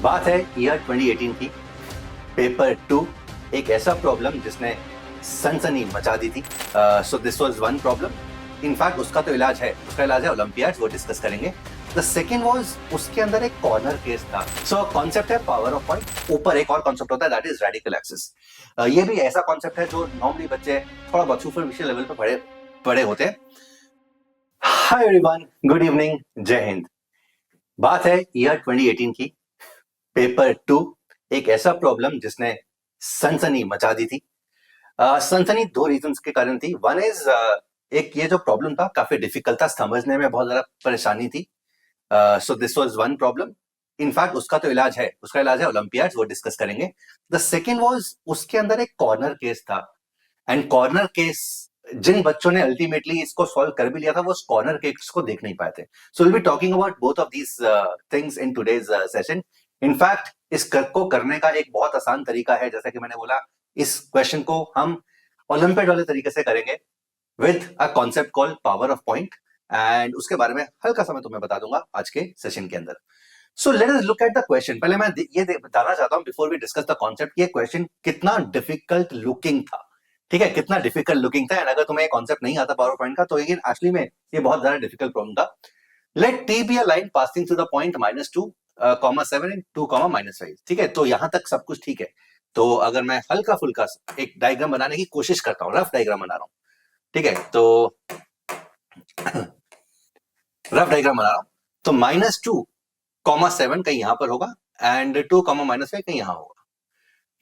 बात है ईयर 2018 की। पेपर 2 एक ऐसा प्रॉब्लम जिसने सनसनी मचा दी थी। So this was one problem. In fact उसका तो इलाज है, उसका इलाज है ओलंपियाड्स, वो डिस्कस करेंगे। द सेकेंड वाज उसके अंदर एक कॉर्नर केस था। सो कॉन्सेप्ट है पावर ऑफ पॉइंट। ऊपर एक और कॉन्सेप्ट होता है, दैट इज रेडिकल एक्सिस। ये भी ऐसा कॉन्सेप्ट है जो नॉर्मली बच्चे थोड़ा बहुत सुपरफिशियल लेवल पे पढ़े होते हैं। हाय एवरीवन, गुड इवनिंग, जय हिंद। बात है ईयर 2018 की। पेपर 2 एक ऐसा प्रॉब्लम जिसने सनसनी मचा दी थी। सनसनी दो रीजंस के कारण थी। वन इज, एक ये जो प्रॉब्लम था काफी डिफिकल्ट था, समझने में बहुत ज्यादा परेशानी थी। So this was one problem. In fact उसका तो इलाज है, उसका इलाज है ओलंपियाड्स, वो डिस्कस करेंगे। द सेकेंड वाज उसके अंदर एक कॉर्नर केस था। एंड कॉर्नर केस जिन बच्चों ने अल्टीमेटली इसको सॉल्व कर भी लिया था, वो उस कॉर्नर केस को देख नहीं पाए थे। So will be talking about both of these things in today's session. In fact इस को करने का एक बहुत आसान तरीका है। जैसा कि मैंने बोला, इस क्वेश्चन को हम ओलंपियाड वाले तरीके से करेंगे with a concept called power of point. And उसके बारे में हल्का सा मैं तुम्हें बता दूंगा आज के सेशन के अंदर। So let us look at the question. पहले मैं ये बताना चाहता हूं before we discuss the concept, ये क्वेश्चन कितना डिफिकल्ट लुकिंग था। ठीक है, कितना डिफिकल्ट लुकिंग था। एंड अगर तुम्हें कॉन्सेप्ट नहीं आता पावर पॉइंट का, तो ये एक्चुअली में ये बहुत ज्यादा डिफिकल्ट प्रॉब्लम था। Let T be a line passing through the point -2, 7 and 2, -5। ठीक है, तो यहां तक सब कुछ ठीक है। तो अगर मैं हल्का फुल्का एक डायग्राम बनाने की कोशिश करता हूँ, रफ डायग्राम बना रहा हूँ। ठीक है, तो रफ डायग्राम बना रहा हूं। तो -2, 7 कहीं यहां पर होगा, एंड 2, -5 कहीं यहां होगा।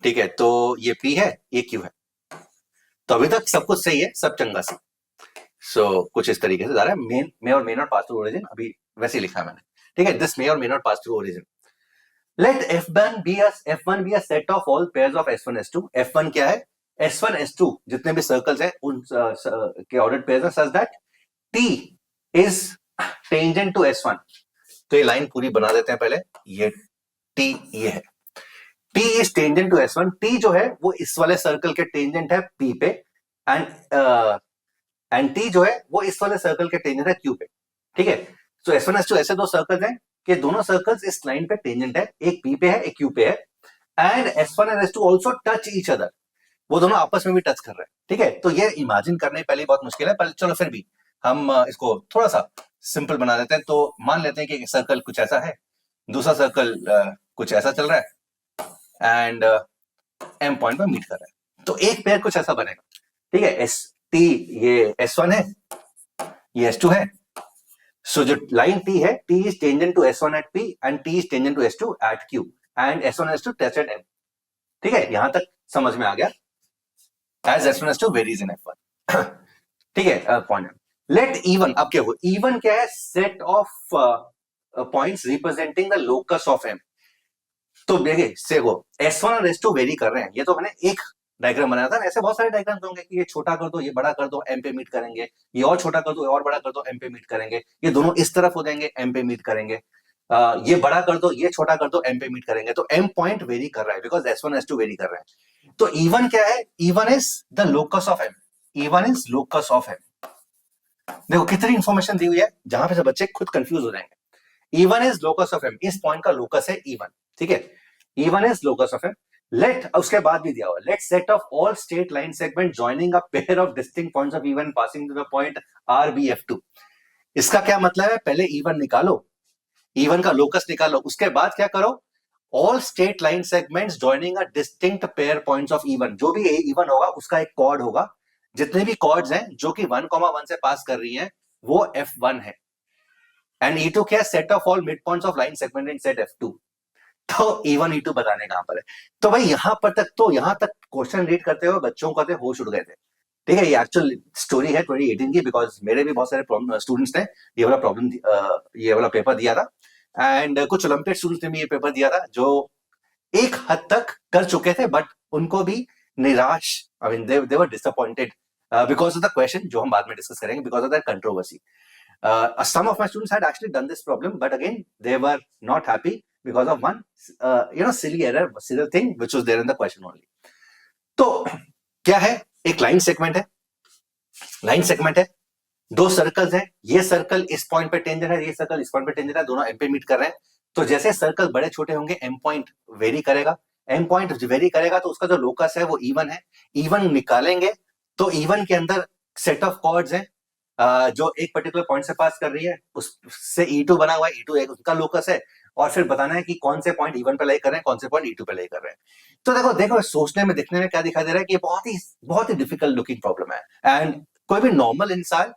ठीक है, तो ये P है, ये Q है। तो अभी तक सब कुछ सही है, सब चंगा सी। सो कुछ इस तरीके से जा रहा है। मे or may not pass through origin, अभी वैसे ही लिखा है मैंने। ठीक है, this may or may not pass through origin. Let F1 be a set of all pairs of S1 S2। F1 क्या है? S1 S2 जितने भी सर्कल्स हैं उन के ऑर्डर्ड पेयर्स हैं, such that T is tangent to S1। तो ये लाइन पूरी बना देते हैं पहले। ये T ये है, T is tangent to S1। T जो है वो इस वाले सर्कल के टेंजेंट है P पे, एंड T जो है वो इस वाले सर्कल के टेंजेंट है Q पे। ठीक है, तो S1 S2 ऐसे दो सर्कल्स हैं कि दोनों सर्कल्स इस लाइन पे टेंजेंट है, एक P पे है, एक Q पे है। And S1 and S2 also touch each other, वो दोनों आपस में भी टच कर रहे हैं। ठीक है, तो ये इमेजिन करने पहले बहुत मुश्किल है, पर चलो फिर भी हम इसको थोड़ा सा सिंपल बना देते हैं। तो मान लेते हैं कि एक सर्कल कुछ ऐसा है, दूसरा सर्कल कुछ ऐसा चल रहा है, एंड एम पॉइंट पे मीट कर रहा है। तो एक पेयर कुछ ऐसा बनेगा। ठीक है, एस टी ये S1 है, ये S2 है। सो जो लाइन T है, T is tangent to S1 at P and T is tangent to S2 at Q, and S1 S2 touch at M। ठीक है, यहां तक समझ में आ गया। As S1 S2 varies in F1। ठीक है, पॉइंट। लेट E1, अब क्या हो, E1 क्या है? Set of points representing the locus of M। तो देखिए देखो, S1 और S2 वेरी कर रहे हैं। ये तो मैंने एक डायग्राम बनाया था, ऐसे बहुत सारे डायग्राम्स होंगे कि ये छोटा कर दो, ये बड़ा कर दो, M पे मीट करेंगे। ये और छोटा कर दो, ये और बड़ा कर दो, M पे मीट करेंगे। ये दोनों इस तरफ हो जाएंगे, M पे मीट करेंगे। ये बड़ा कर दो, ये छोटा कर दो, M पे मीट करेंगे। तो M पॉइंट वेरी कर रहा है बिकॉज S1 S2 वेरी कर रहे हैं। तो E1 क्या है? E1 is the locus of M। E1 is locus of M। देखो कितनी इंफॉर्मेशन दी हुई है, जहां पे से बच्चे खुद कंफ्यूज हो जाएंगे। E1 is locus of M, इस पॉइंट का लोकस है E1। ठीक है, E1 is locus of M। Let, उसके बाद भी दिया हुआ, let set of all straight line segment joining a pair of distinct points of E1 passing through the point RBF2। इसका क्या मतलब है? पहले E1 निकालो, E1 का लोकस निकालो, उसके बाद क्या करो? All straight line segments joining a distinct pair points of E1। जो भी E1 होगा उसका एक कॉर्ड होगा। जितने भी कॉर्ड्स हैं जो कि 1,1 से पास कर रही हैं, वो F1 है। एंड E2 क्या? Set of all mid points of line segment in set F2। तो E1 E2 बताने कहां पर है? तो भाई यहां पर तक, तो यहां तक क्वेश्चन रीड करते हुए बच्चों का होश उड़ गए थे। ठीक है, ये एक्चुअल स्टोरी है 2018 की, बिकॉज मेरे भी बहुत सारे स्टूडेंट्स ने ये वाला प्रॉब्लम, ये वाला पेपर दिया था। एंड कुछ ओलंपियाड स्टूडेंट्स ने भी ये पेपर दिया था, जो एक हद तक कर चुके थे, बट उनको भी निराश, I mean they were disappointed because of the question, जो हम बाद में डिस्कस करेंगे, because of that controversy. Some of my students had actually done this problem, but again they were not happy because of one silly error, silly thing which was there in the question only. तो क्या है? एक line segment है, line segment है, दो circles हैं। ये circle इस पॉइंट पे टेंजेंट है, ये सर्कल इस पॉइंट पे टेंजेंट है, दोनों M पे मीट कर रहे हैं। तो जैसे सर्कल बड़े छोटे होंगे एम पॉइंट वेरी करेगा, एम पॉइंट वेरी करेगा तो उसका जो लोकस है वो E1 है, E1 निकालेंगे तो E1 के अंदर सेट ऑफ कॉर्ड्स हैं जो एक पर्टिकुलर पॉइंट से पास कर रही है, उससे E2 बना हुआ है, E2 एक उसका लोकस है, और फिर बताना है कि कौन से पॉइंट E1 पे लाई कर रहे हैं, कौन से पॉइंट E2 पे लाई कर रहे हैं। तो देखो देखो सोचने में दिखने में क्या दिखाई दे रहा है कि ये बहुत ही डिफिकल्ट लुकिंग प्रॉब्लम है, एंड कोई भी नॉर्मल इंसान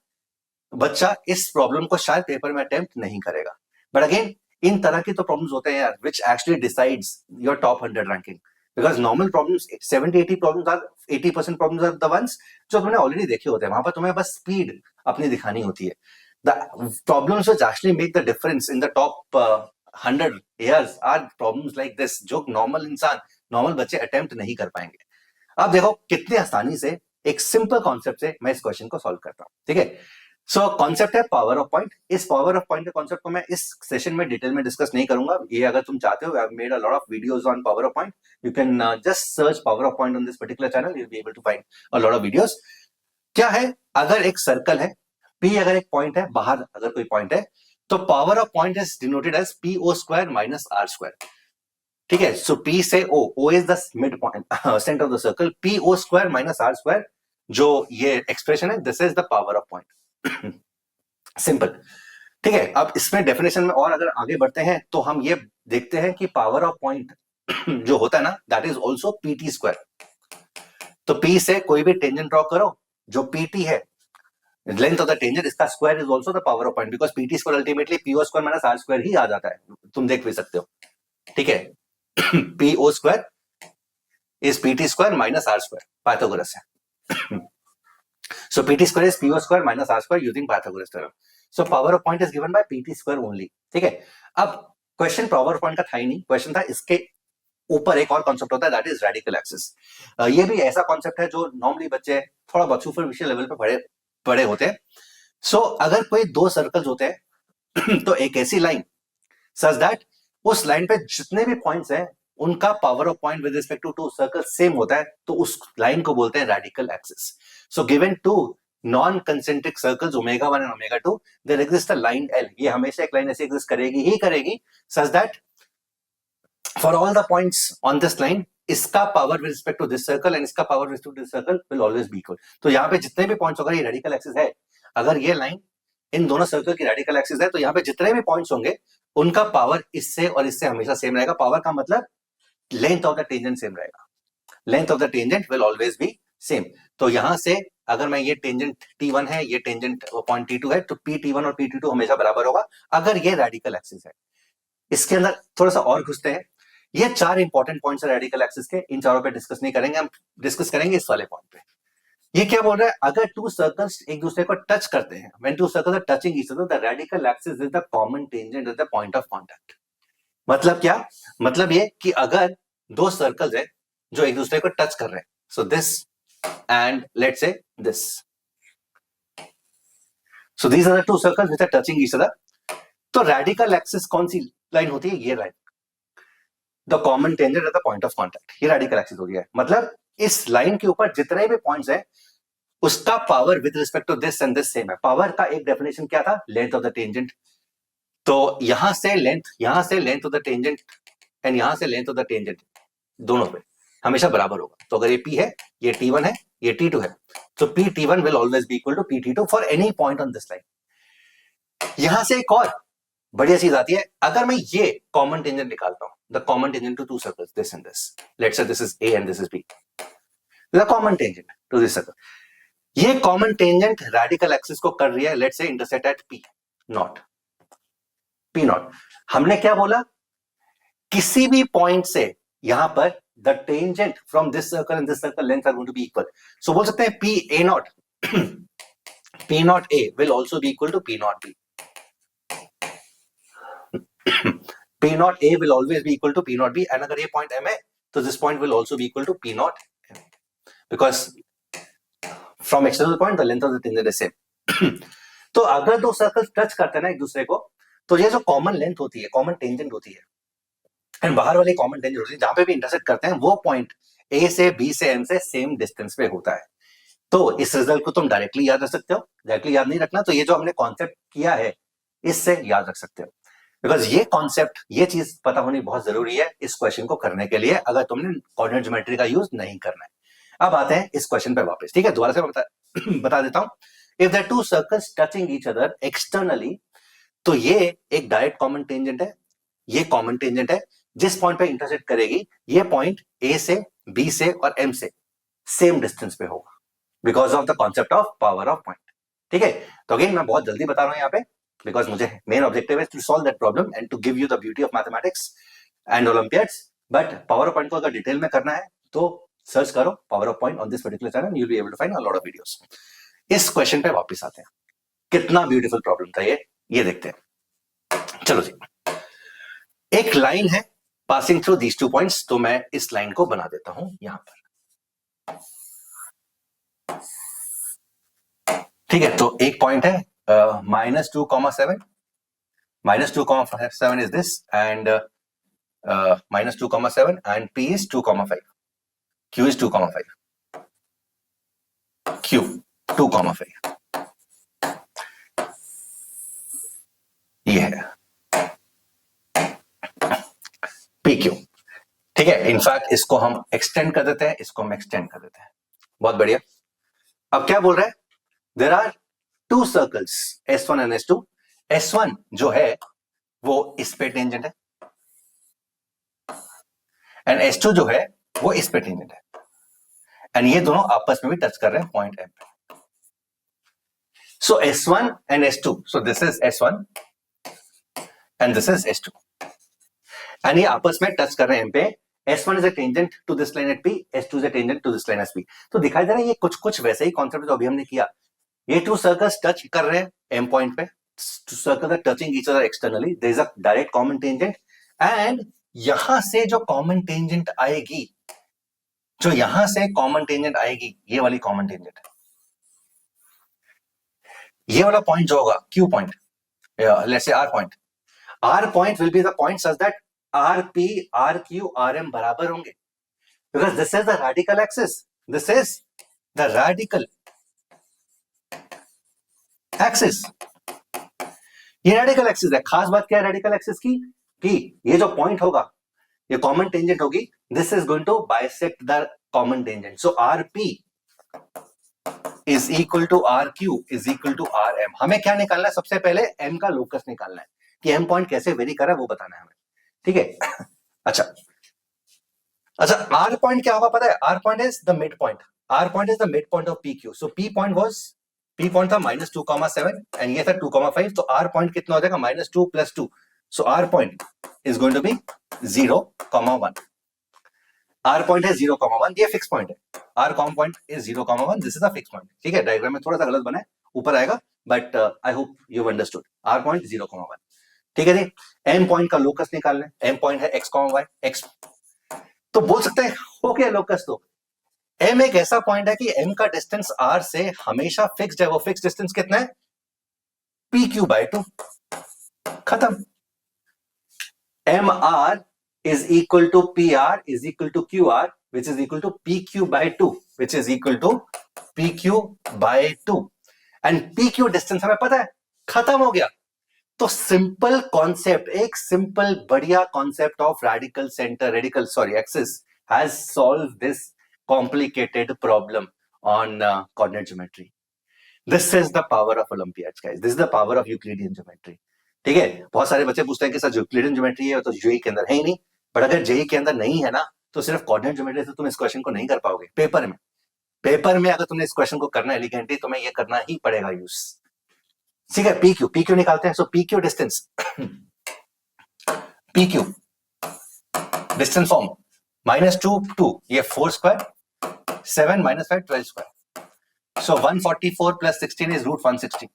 बच्चा इस प्रॉब्लम को शायद पेपर में अटेम्प्ट नहीं करेगा। बट अगेन इन तरह की तो प्रॉब्लम्स होते हैं यार which actually decides your top 100 ranking, because normal problems 70-80 problems are 80% problems are the ones जो तुमने ऑलरेडी देखे होते हैं, वहां पर तुम्हें बस स्पीड अपनी दिखानी होती है। The problems which actually make the difference in the top 100 years are problems like this जो नॉर्मल बच्चे अटेम्प्ट नहीं कर पाएंगे। अब देखो कितने आसानी से एक सिंपल कॉन्सेप्ट से मैं इस क्वेश्चन को सॉल्व करता हूं, ठीक है। सो कॉन्सेप्ट है पावर ऑफ पॉइंट। इस पावर ऑफ पॉइंट के कॉन्सेप्ट को मैं इस सेशन में डिटेल में डिस्कस नहीं करूंगा, ये अगर तुम चाहते हो, I have made a lot of videos on power of point, you can just search power of point on this particular channel, you will be able to find a lot of videos. क्या है, अगर एक circle है P, अगर एक point है बाहर, अगर कोई पॉइंट है तो power of point is denoted as PO square minus R square, ठीक है। सो P से O is the mid point centre of the circle, PO square minus R square जो ये एक्सप्रेशन है, this is the power of point. Simple, ठीक है। अब इसमें डेफिनेशन में और अगर आगे बढ़ते हैं तो हम ये देखते हैं कि पावर ऑफ पॉइंट जो होता है ना, that is also PT square. तो P से कोई भी टेंजेंट ड्रॉ करो, जो PT है लेंथ ऑफ द टेंजेंट, इसका square is also the power of point, because PT square ultimately PO square minus R square ही आ जाता है, तुम देख भी सकते हो, ठीक है। PO square is PT square minus R square, Pythagoras है। So PT square is PO square minus R square using Pythagoras theorem. So power of point is given by PT square only, ठीक है। अब question power of point का था ही नहीं, question था इसके ऊपर एक और कॉन्सेप्ट होता है, दैट इज रेडिकल एक्सिस। ये भी ऐसा कॉन्सेप्ट है जो नॉर्मली बच्चे थोड़ा बहुत सुपरफिशियल लेवल पे पढ़े होते हैं। सो अगर कोई दो सर्कल्स होते हैं तो एक ऐसी लाइन सच दैट उस लाइन पे जितने भी पॉइंट्स हैं उनका power of point with respect to circle same होता है, तो उस लाइन को बोलते हैं radical axis. So given two non concentric circles omega 1 and omega 2, there exist a line L, ये हमेशा एक लाइन ऐसी एग्जिस्ट करेगी ही करेगी such that for all the points on this line इसका power with respect to this circle and इसका power with respect to this circle will always be equal. तो यहाँ पे जितने भी पॉइंट्स होगा, ये रेडिकल एक्सिस है, अगर ये लाइन इन दोनों सर्कल की रेडिकल एक्सिस है तो यहाँ पे जितने भी पॉइंट्स होंगे उनका पावर इससे और इससे हमेशा सेम रहेगा। पावर का मतलब length of the tangent same रहेगा, length of the tangent will always be same. तो यहां से अगर मैं ये टेंजेंट T1 है, ये टेंजेंट पॉइंट T2 है, तो PT1 और PT2 हमेशा बराबर होगा अगर ये रेडिकल एक्सिस है। इसके अंदर थोड़ा सा और घुसते हैं, ये चार इंपॉर्टेंट पॉइंट्स है रेडिकल एक्सिस के, इन चारों पे डिस्कस नहीं करेंगे, हम डिस्कस करेंगे इस वाले पॉइंट पे। ये क्या बोल रहा है, अगर टू सर्कल्स एक दूसरे को टच करते हैं, when two circles are touching each other the radical axis is the common tangent at the point of contact. मतलब क्या, मतलब ये कि अगर दो सर्कल्स है जो एक दूसरे को टच कर रहे हैं, so this and let's say this, so these are the two circles which are touching each other, तो रेडिकल एक्सिस कौन सी लाइन होती है, ये line, the common tangent at the point of contact, ये रेडिकल एक्सिस हो गया है। मतलब इस लाइन के ऊपर जितने भी पॉइंट्स हैं उसका power with respect to this and this same है। पावर का एक डेफिनेशन क्या था, लेंथ ऑफ द टेंजेंट, तो यहां से length of the tangent and यहां से लेंथ ऑफ द टेंजेंट दोनों पे हमेशा बराबर होगा। तो अगर ये P है, ये T1 है, ये T2 है, तो PT1 will always be equal to PT2 for any point on this line. यहां से एक और बढ़िया चीज आती है, अगर मैं ये कॉमन टेंजेंट निकालता हूं, the common tangent to two circles this and this, let's say this is A and this is B, the common tangent to this circle, ये कॉमन टेंजेंट रेडिकल एक्सिस को कर रही है, let's say intersect at P not. हमने क्या बोला, किसी भी पॉइंट से यहां पर the tangent from this circle and this circle length are going to be equal. So बोल सकते हैं PA not P not A will also be equal to P not B। P not A will always be equal to P not B, and अगर ये point M है तो this point will also be equal to P not M, because from external point the length of the tangent is same। तो अगर दो circles touch करते हैं ना एक दूसरे को, तो ये जो कॉमन लेंथ होती है, कॉमन टेंजेंट होती है, एंड बाहर वाली कॉमन टेंजेंट होती है, जहां पे भी इंटरसेक्ट करते हैं वो पॉइंट A से B से M से सेम डिस्टेंस पे होता है। तो इस रिजल्ट को तुम डायरेक्टली याद रख सकते हो, डायरेक्टली याद नहीं रखना तो ये जो हमने कॉन्सेप्ट किया है इससे याद रख सकते हो। बिकॉज ये कॉन्सेप्ट, ये चीज पता होनी बहुत जरूरी है इस क्वेश्चन को करने के लिए, अगर तुमने कोऑर्डिनेट ज्योमेट्री का यूज नहीं करना है। अब आते हैं इस क्वेश्चन पे वापस, ठीक है, दोबारा से मैं बता देता हूं। If the two circles touching each other externally, तो ये एक डायरेक्ट कॉमन टेंजेंट है, ये कॉमन टेंजेंट है, जिस पॉइंट पे इंटरसेक्ट करेगी ये पॉइंट ए से, बी से और एम से सेम डिस्टेंस पे होगा, because of the concept of power of point. ठीक है, तो अगेन मैं बहुत जल्दी बता रहा हूं यहाँ पे, बिकॉज मुझे मेन ऑब्जेक्टिव है to solve that problem and to give you the beauty of mathematics and olympiads. But power of point को अगर डिटेल में करना है तो सर्च करो power of point on this particular channel, you will be able to find a lot of videos. इस question पे वापस आते हैं, कितना ब्यूटीफुल प्रॉब्लम था ये देखते हैं। चलो जी, एक लाइन है पासिंग थ्रू दीज 2 पॉइंट्स, तो मैं इस लाइन को बना देता हूं यहां पर। ठीक है, तो एक पॉइंट है -2,7, -2,7 is this, and -2,7 and P is 2,5, Q is 2,5, Q 2,5, ये है PQ। ठीक है, इनफैक्ट इसको हम एक्सटेंड कर देते हैं, इसको हम एक्सटेंड कर देते हैं, बहुत बढ़िया। अब क्या बोल रहे हैं, there are 2 circles S1 and S2। S1 जो है वो इस पे टेंजेंट है एंड S2 जो है वो इस पे टेंजेंट है, एंड ये दोनों आपस में भी टच कर रहे हैं पॉइंट M पे। सो S1 and S2, so this is S1 and this is S2, and ये आपस में टच कर रहे हैं M पे। S1 is a tangent to this line at P, S2 is a tangent to this line at P। तो दिखाई दे रहा है ये कुछ वैसे ही कॉन्सेप्ट जो अभी हमने किया, ये 2 सर्कल्स टच कर रहे हैं M पॉइंट पे, 2 circles are touching each other externally, there is a direct common tangent, and यहां से जो कॉमन टेंजेंट आएगी, जो यहां से कॉमन टेंजेंट आएगी, ये वाली कॉमन टेंजेंट, ये वाला पॉइंट जो होगा Q point, let's say R point will be the point such that RP, RQ, RM बराबर होंगे, because this is the radical axis, this is the radical axis, ये radical axis है। खास बात क्या है radical axis की, कि ये जो पॉइंट होगा, ये कॉमन टेंजेंट होगी, this is going to bisect the common tangent, so RP is equal to RQ is equal to RM। हमें क्या निकालना है, सबसे पहले M का लोकस निकालना है, कि M पॉइंट कैसे वेरी कर रहा है वो बताना है हमें। ठीक है, अच्छा R पॉइंट क्या होगा पता है, R point is the mid point, R point is the mid point of PQ। So P point था -2,7 एंड ये था 2,5, तो R पॉइंट कितना हो जाएगा, -2 + 2, so R point is going to be 0,1। R point है 0,1, ये फिक्स पॉइंट है, R कॉम point is 0,1, this is a fix point. ठीक है, डायग्राम में थोड़ा सा गलत बना है, ऊपर आएगा, but I hope you understood. R point 0,1, ठीक है जी। M पॉइंट का लोकस निकालना है, M पॉइंट है x, y, x, तो बोल सकते हैं हो गया लोकस। तो M एक ऐसा पॉइंट है कि M का डिस्टेंस R से हमेशा फिक्स्ड है, वो फिक्स डिस्टेंस कितना है, PQ/2, खत्म। MR is equal to PR is equal to QR, which is equal to PQ/2, which is equal to PQ/2, and PQ distance हमें पता है, खत्म हो गया। तो सिंपल कॉन्सेप्ट, एक सिंपल बढ़िया concept of radical axis has solve this complicated problem on coordinate geometry. This is the power of Olympiads guys, this is the power of Euclidean geometry. ठीक है, बहुत सारे बच्चे पूछते हैं कि सर यूक्लिडियन ज्योमेट्री है तो जेईई के अंदर है ही नहीं, बट अगर जेईई के अंदर नहीं है ना, तो सिर्फ कोऑर्डिनेट ज्योमेट्री से तुम इस क्वेश्चन को नहीं कर पाओगे। पेपर में अगर तुमने इस क्वेश्चन को करना है एलिगेंटली, तो तुम्हें ये करना ही पड़ेगा यूज। ठीक है, PQ निकालते हैं। सो PQ distance, PQ distance form -2, 2, ये 4², 7 - 5 12², so 144 + 16 is √160,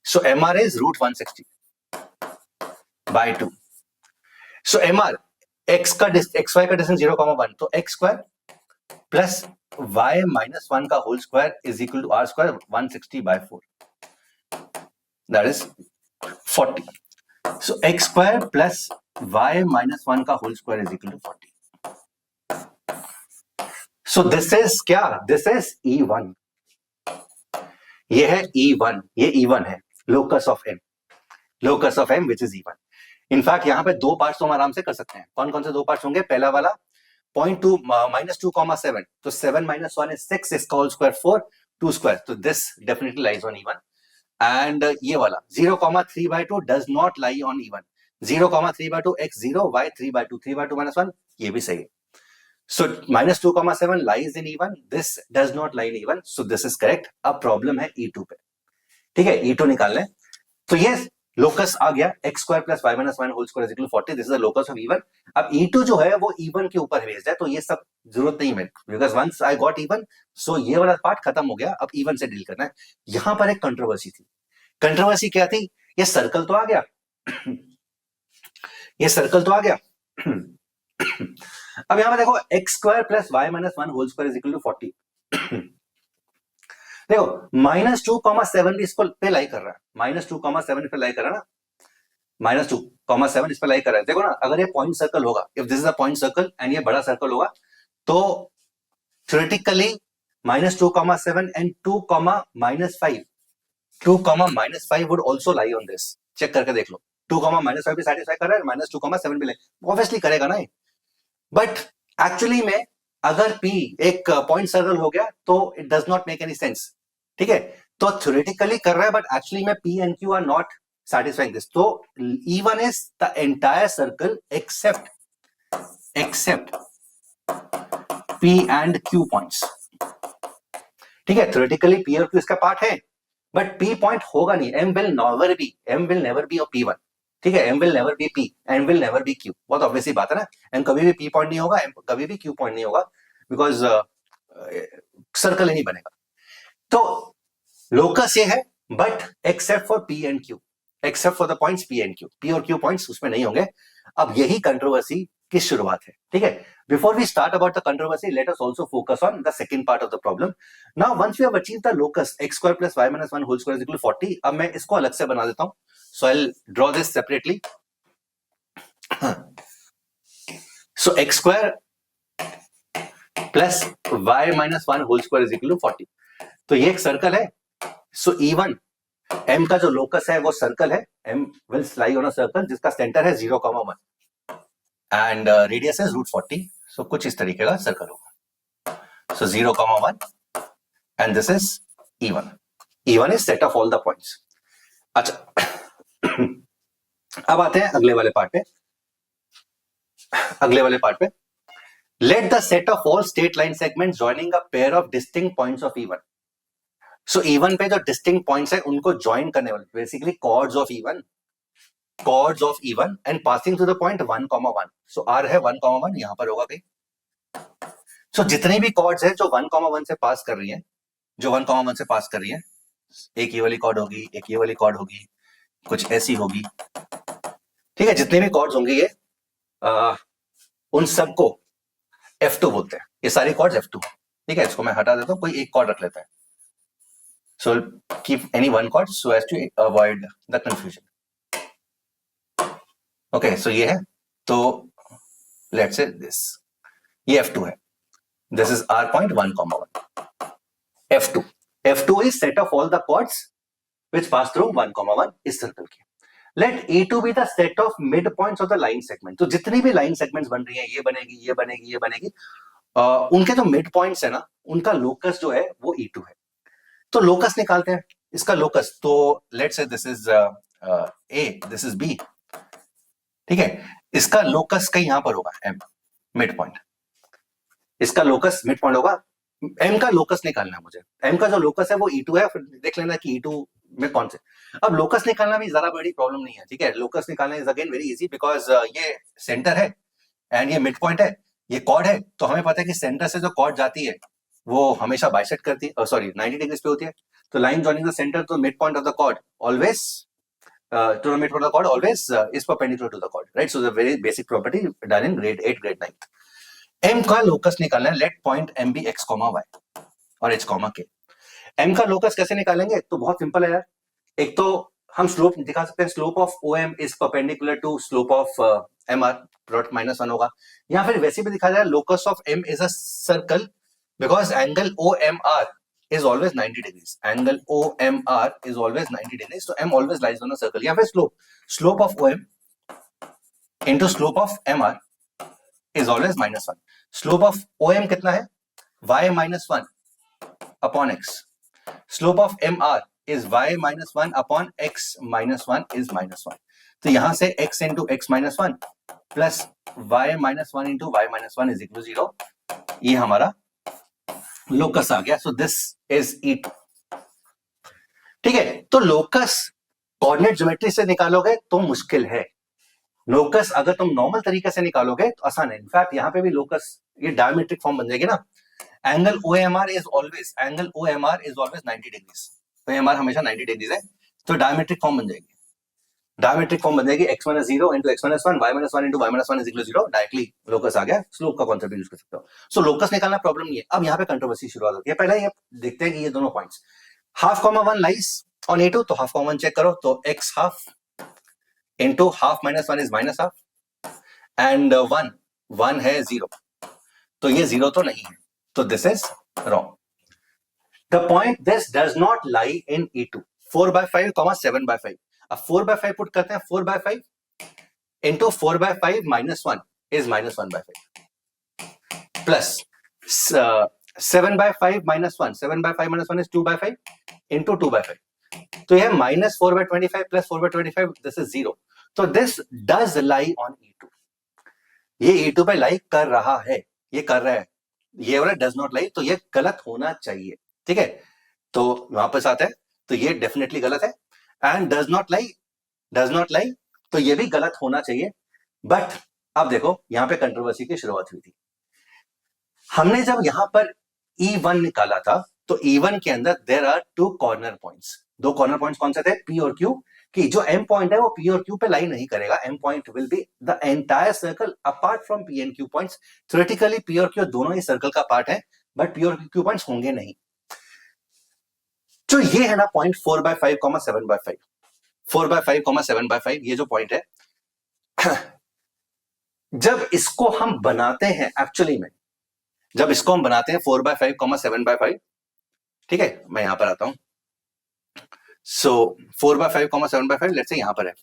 so MR is √160/2। so MR x y का डिस्टेंस 0,1, तो x² + y - 1 का whole square is equal to R², 160/4, that is 40, so x² + y - 1 का whole square is equal to 40। So this is क्या, this is E1, ये है E1, ये E1 है, locus of M। Locus of M which is even. In fact यहाँ पे दो parts तो हम आराम से कर सकते हैं। कौन कौन से दो पार्ट्स होंगे? पहला वाला -2 -2, 7, तो 7 - 1 is 6, इसका होल स्क्वायर 4, 2 स्क्वायर, तो this definitely lies on even. And ये वाला 0,3/2 does not lie on even. 0,3/2 x 0 y 3/2, 3/2 - 1, ये भी सही है। So -2,7 lies in even. This does not lie in even. So this is correct. अब problem है E2 पे। ठीक है, E2 निकालना है। तो ये लोकस आ गया x² + y - 1 whole square equal 40। This is the locus of even. अब E2 जो है वो इवन के ऊपर बेस्ड है, तो ये सब जरूरत नहीं है, because once I got even, so ये वाला पार्ट खत्म हो गया। अब इवन से डील करना है। यहां पर एक कंट्रोवर्सी थी। कंट्रोवर्सी क्या थी? ये सर्कल तो आ गया ये सर्कल तो आ गया अब यहां पर देखो x² + y - 1 whole square equal 40। देखो -2,7 भी इसको पे लाई कर रहा है। -2,7 पे लाई कर रहा है ना। -2,7 इस पे लाई कर रहा है। देखो ना, अगर ये पॉइंट सर्कल होगा, if this is a point circle and ये बड़ा सर्कल होगा, तो theoretically -2,7 and 2, -5, 2, -5 would also lie on this. Check करके देख लो, 2, -5 भी सेटिस्फाई कर रहा है, -2,7 भी ऑब्वियसली करेगा ना। बट एक्चुअली में अगर P एक पॉइंट सर्कल हो गया तो it does not make any sense. ठीक है, तो थ्योरेटिकली कर रहा है, बट एक्चुअली में P and Q are not satisfying this. So E1 is the entire circle except P and Q points. ठीक है, थ्योरेटिकली P और Q इसका पार्ट है, बट P पॉइंट होगा नहीं। M will never be of P1। ठीक है, M will never be P and will never be Q। बहुत ऑब्वियसली बात है ना, M कभी भी P पॉइंट नहीं होगा, M कभी भी Q पॉइंट नहीं होगा, बिकॉज सर्कल ही नहीं बनेगा। तो लोकस ये है, but except for P and Q, except for the points P and Q, P और Q पॉइंट्स उसमें नहीं होंगे। अब यही कंट्रोवर्सी की शुरुआत है। ठीक है, before we start about the controversy, let us also focus on the second part of the problem. Now once we have achieved the locus x² + y - 1 whole square equal 40, अब मैं इसको अलग से बना देता हूं। So I will draw this separately. So x² + y - 1 whole square equal 40। तो ये एक सर्कल है। सो E1 M का जो लोकस है वो सर्कल है। M will lie on a circle जिसका सेंटर है 0,1 एंड रेडियस है √40। सो कुछ इस तरीके का सर्कल होगा। सो 0,1 and this is E1। E1 is set of all the points. अच्छा अब आते हैं अगले वाले पार्ट पे। Let the set of all straight line segment joining a pair of distinct points of E1। So E1 पे जो डिस्टिंक्ट पॉइंट्स है उनको ज्वाइन करने वाले, basically chords of E1 and passing to the point 1,1। So R है 1,1, यहां पर होगा कहीं। सो जितनी भी कॉर्ड्स है जो 1,1 से पास कर रही है, एक ये वाली कॉर्ड होगी, एक ये वाली कॉर्ड होगी, कुछ ऐसी होगी। ठीक है, जितने भी कॉर्ड्स होंगे ये उन सबको F2 बोलते हैं। ये सारी कॉर्ड्स F2। ठीक है, इसको मैं हटा देता हूं, कोई एक कॉर्ड रख लेता है। So keep any one chord so as to avoid the confusion. Okay, so ये है, तो let's say this, ये F2 है, this is R point 1,1. F2 is set of all the chords which pass through 1,1 इस circle की। Let E2 be the set of midpoints of the line segment। तो जितनी भी लाइन सेगमेंट्स बन रही हैं, ये बनेगी, उनके जो मिड पॉइंट्स है ना, उनका लोकस जो है वो E2 है। तो लोकस निकालते हैं, इसका लोकस। तो let's say this is A, this is B। ठीक है, इसका लोकस कहीं यहां पर होगा M, मिड पॉइंट। इसका लोकस मिड पॉइंट होगा। M का लोकस निकालना है मुझे। M का जो लोकस है वो E2 है, फिर देख लेना कि E2 में कौन से। अब लोकस निकालना भी ज्यादा बड़ी प्रॉब्लम नहीं है। ठीक है, लोकस निकालना is again very easy, because ये सेंटर है एंड ये मिड पॉइंट है, ये कॉर्ड है। तो हमें पता है कि सेंटर से जो कॉर्ड जाती है वो हमेशा बाइसेक्ट करती है, सॉरी 90 डिग्री पे होती है। तो line joining the centre to mid point of the chord always is perpendicular to the chord, right? So the very basic property done in grade 8, grade 9. M का लोकस निकालना है। Let point M be x, y और h, k। M का locus कैसे निकालेंगे? तो बहुत simple है यार। एक तो हम स्लोप दिखा सकते हैं, slope of OM is perpendicular to slope of MR, product -1 होगा। या फिर वैसे भी दिखा जाए, locus of M is a circle because angle OMR is always 90 degrees. Angle OMR is always 90 degrees. So M always lies on a circle. या फिर slope of OM into slope of MR is always -1. Slope of OM कितना है? Y -1 upon X. Slope of MR is Y -1 upon X -1 is -1. तो यहां से X into X -1 plus Y -1 into Y -1 is equal to 0. ये हमारा locus आ गया. सो this is E2. ठीक है, तो लोकस कोऑर्डिनेट ज्योमेट्री से निकालोगे तो मुश्किल है. लोकस अगर तुम नॉर्मल तरीके से निकालोगे तो आसान है. इनफैक्ट यहां पे भी लोकस ये डायमेट्रिक फॉर्म बन जाएगी ना. Angle OMR is always 90 degrees. तो एमआर हमेशा 90 डिग्रीज है, तो डायमेट्रिक फॉर्म बन जाएगी. डायमेट्रिक फॉर्म बन जाएगी x - 0 into x - 1 y - 1 into y - 1 is equal to 0. Directly locus आ गया. स्लोप का कॉन्सेप्ट यूज कर सकते हो. सो लोकस निकालना प्रॉब्लम नहीं है. अब यहाँ पे कंट्रोवर्सी शुरुआत होती है. पहले ये देखते हैं कि ये दोनों points half comma 1 lies on A2. तो हाफ कॉमा 1 चेक करो. तो x half into half -1 is -half and 1 है 0. तो ये 0 तो नहीं है. तो this is wrong. The point this does not lie in E2. 4/5 7/5. अब 4/5 पुट करते हैं. 4/5 into 4/5 -1 is -1/5 plus 7/5 -1. 7/5 -1 is 2/5 into 2/5. तो यह -4/25 plus 4/25. This is 0. तो this does lie on E2. ये E2 पे लाई कर रहा है. ये कर रहा है. ये वाला डज नॉट लाई. तो ये गलत होना चाहिए. ठीक है, तो वापस आता है. तो ये डेफिनेटली गलत है. एंड डज नॉट लाई तो ये भी गलत होना चाहिए. बट अब देखो यहां पे कंट्रोवर्सी की शुरुआत हुई थी. हमने जब यहां पर E1 निकाला था तो E1 के अंदर there are 2 corner points. 2 corner points कौन से थे? P और Q. कि जो M पॉइंट है वो P और Q पे लाई नहीं करेगा. M point will be the entire circle apart from P and Q points. Theoretically P और Q दोनों ही सर्कल का पार्ट है, बट P और Q पॉइंट्स होंगे नहीं. जो ये है ना पॉइंट 4/5 7/5. 4/5 7/5 ये जो पॉइंट है, जब इसको हम बनाते हैं एक्चुअली में, जब इसको हम बनाते हैं 4/5 7/5. ठीक है, मैं यहां पर आता हूं. सो 4/5 7/5 लेट्स से यहां पर है.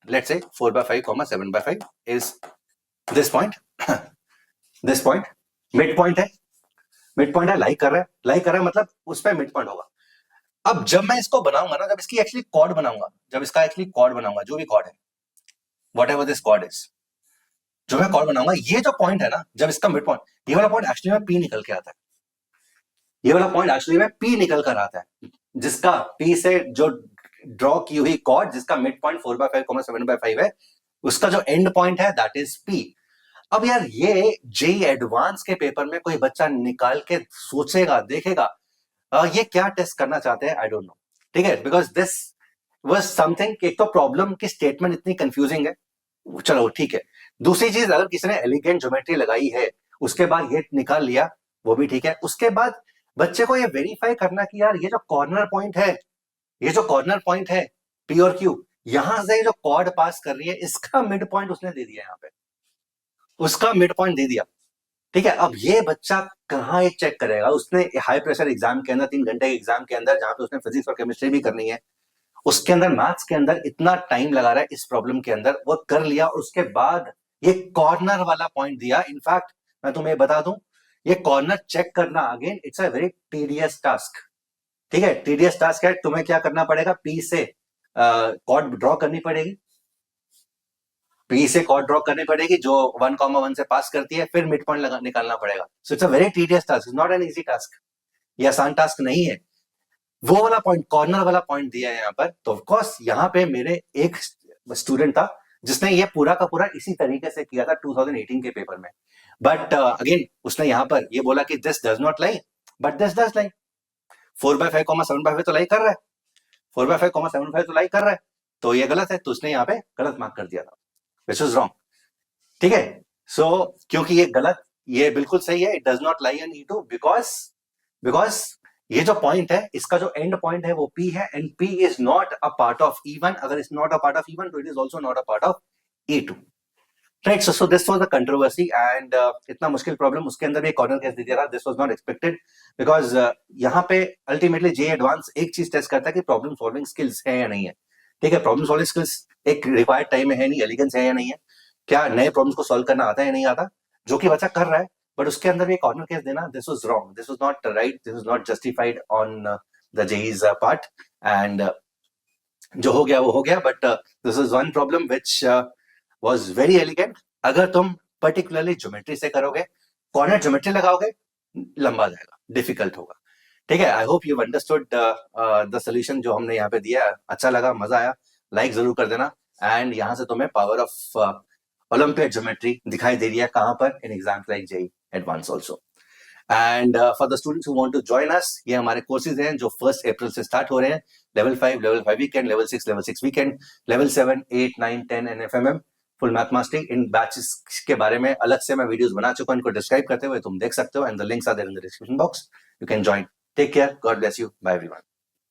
Let's say 4/5 7/5 is this point. This point mid point है. मिड पॉइंट है. लाइक कर रहा है मतलब उस पर मिड पॉइंट होगा. अब जब मैं इसको बनाऊंगा ना, जब इसकी एक्चुअली कॉर्ड बनाऊंगा, जब इसका एक्चुअली कॉर्ड बनाऊंगा, जो भी कॉर्ड है, व्हाटएवर दिस कॉर्ड इज, जो मैं कॉर्ड बनाऊंगा, ये जो पॉइंट है ना, जब इसका मिड पॉइंट, ये वाला पॉइंट एक्चुअली में P निकल के आता है. ये वाला पॉइंट एक्चुअली में P निकल कर आता है, जिसका P से जो ड्रॉ की हुई कॉर्ड, जिसका मिड पॉइंट 4/5 7/5 है, उसका जो एंड पॉइंट है दैट इज P. अब यार ये जेईई एडवांस के पेपर में कोई बच्चा निकाल के सोचेगा, देखेगा ये क्या टेस्ट करना चाहते हैं, आई डोंट नो. ठीक है, बिकॉज दिस वाज समथिंग. एक तो प्रॉब्लम की स्टेटमेंट इतनी कंफ्यूजिंग है. चलो ठीक है. दूसरी चीज, अगर किसी ने एलिगेंट ज्योमेट्री लगाई है, उसके बाद ये निकाल लिया, वो भी ठीक है. उसके बाद बच्चे को ये वेरीफाई करना कि यार ये जो कॉर्नर पॉइंट है, ये जो कॉर्नर पॉइंट है P और Q, यहां से जो कॉर्ड पास कर रही है, इसका मिड पॉइंट उसने दे दिया. यहां पे उसका मिड पॉइंट दे दिया. ठीक है, अब ये बच्चा कहाँ एक चेक करेगा? उसने हाई प्रेशर एग्जाम के अंदर, 3 घंटे के एग्जाम के अंदर, जहां पे उसने फिजिक्स और केमिस्ट्री भी करनी है, उसके अंदर मैथ्स के अंदर इतना टाइम लगा रहा है इस प्रॉब्लम के अंदर, वो कर लिया. और उसके बाद ये कॉर्नर वाला पॉइंट दिया. इनफैक्ट मैं तुम्हें बता दूं, ये कॉर्नर चेक करना again it's a very tedious task. ठीक है, टीडियस टास्क है. तुम्हें क्या करना पड़ेगा? P से कॉर्ड ड्रॉ करनी पड़ेगी. P से कॉर्ड ड्रॉ करनी पड़ेगी जो 1,1 से पास करती है, फिर मिड पॉइंट निकालना पड़ेगा. So it's a very tedious task. It's not an easy task. ये आसान टास्क नहीं है. वो वाला पॉइंट, कॉर्नर वाला पॉइंट दिया है यहाँ पर. तो ऑफकोर्स यहाँ पे मेरे एक स्टूडेंट था जिसने ये पूरा का पूरा इसी तरीके से किया था 2018 के पेपर में. बट अगेन उसने यहाँ पर ये बोला कि this does not lie, but this does lie. 4/5 7/5 तो लाई कर रहा है. 4/5 7/5 तो लाई कर रहा है. तो ये गलत है. तो उसने यहाँ पे गलत मार्क कर दिया था, विच इज रॉन्ग. ठीक है, सो क्योंकि ये गलत, ये बिल्कुल सही है. It does not lie on E2 because ये जो पॉइंट है, इसका जो एंड पॉइंट है वो P है, and P is not a part of E1. अगर it's not a part of E1 तो it is also not a part of E2. Right, so this was the controversy and इतना मुश्किल problem उसके अंदर भी corner case दे दिया था. This was not expected because यहाँ पे अल्टीमेटली जे एडवांस एक चीज टेस्ट करता है कि प्रॉब्लम सॉल्विंग स्किल्स है या नहीं है. ठीक है, प्रॉब्लम सॉल्विंग स्किल्स एक रिक्वायर्ड टाइम में है नहीं, एलिगेंस है या नहीं है, क्या नए प्रॉब्लम्स को सॉल्व करना आता है या नहीं आता, जो कि बच्चा कर रहा है. बट उसके अंदर भी कॉर्नर केस देना, this was wrong, this was not right, this was not justified on the JEE's part. And जो हो गया वो हो गया, but this is one problem which was very elegant. अगर तुम पर्टिकुलरली ज्योमेट्री से करोगे, कॉर्नर ज्योमेट्री लगाओगे, लंबा जाएगा, डिफिकल्ट होगा. ठीक है, I hope you understood the solution जो हमने यहाँ पे दिया. अच्छा लगा, मजा आया, लाइक जरूर कर देना. एंड यहाँ से तुम्हें पावर ऑफ ओलंपियड ज्योमेट्री दिखाई दे रही है कहाँ पर, in exams like JEE advance also. And for the students who want to join us, ये हमारे कोर्सेज हैं जो 1 अप्रैल से स्टार्ट हो रहे हैं. Level 5 weekend, level 6 weekend, level 7, 8, 9, 10 and FMM full math mastery. इन बैचेस के बारे में अलग से मैं वीडियोस बना चुका हूं, इनको डिस्क्राइब करते हुए तुम देख सकते हो. And the links are there in the description box. You can join. Take care, God bless you, bye everyone.